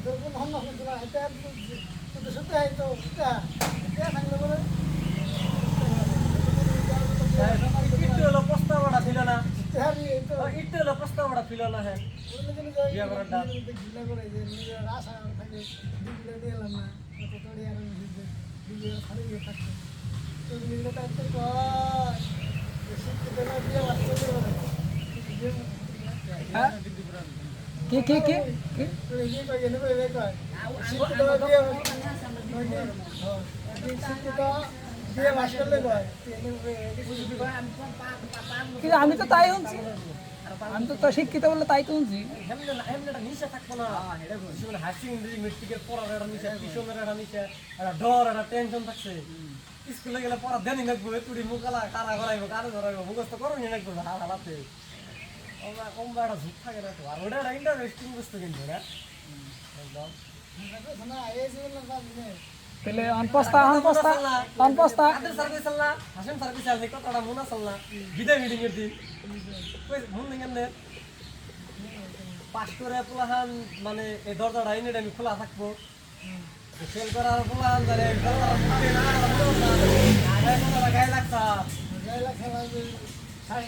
যখন হন না না এটা তো সত্যি হয় তো এটা এটা থাকলে বলে ইট্টু হলো প্রস্তাবটা ছিল না তেহারি তো ইট্টু হলো প্রস্তাবটা ছিল না হ্যাঁ ওগুলো যেন বিয়া করার ডাক। ঘৃণা করে যে নিজের আশা থাকে দিগুলো দিলাম না কত তোড়ি আর দিগুলো খালি গিয়ে থাকতো তো দিগুলো থাকতে কয় শিখতে না দিয়ে বাচ্চা দিয়ে হ্যাঁ কি কি কি কি তো এই কয় এনে বলে কয় শিখতে না দিয়ে শিখতে দিয়ে বাস করলে কয় কিন্তু আমি তো তাই শুনছি আমি তো শিক্ষিত বললে তাই তো শুনছি হেমনেটা নিশা থাকবো না হায়ার সেকেন্ডারি মেট্রিকের পড়ার একটা নিশা টিউশনের একটা নিশা একটা ডর একটা টেনশন থাকছে স্কুলে গেলে পড়া দেনি লাগবো তুড়ি মুখালা কারা করাইবো কারো ধরাইবো মুখস্থ করো নি লাগবো হালাতে কমবা একটা ঝুঁক থাকে না তো আর ওটা একটা ইন্টারেস্টিং বস্তু কিন্তু না একদম না এই জীবন না দিনে তাহলে অনপস্তা আদের সার্ভিস আল্লাহ হাসেম সার্ভিস আল্লাহ কথাটা মনে আল্লাহ বিদায় মিটিং এর দিন মন নেই পাস করে পোলাহান মানে এই দরজাটা এনে আমি খোলা থাকবো সেল করার পোলাহান জানে গায়ে লাগতা খেলা খেলা সাড়ে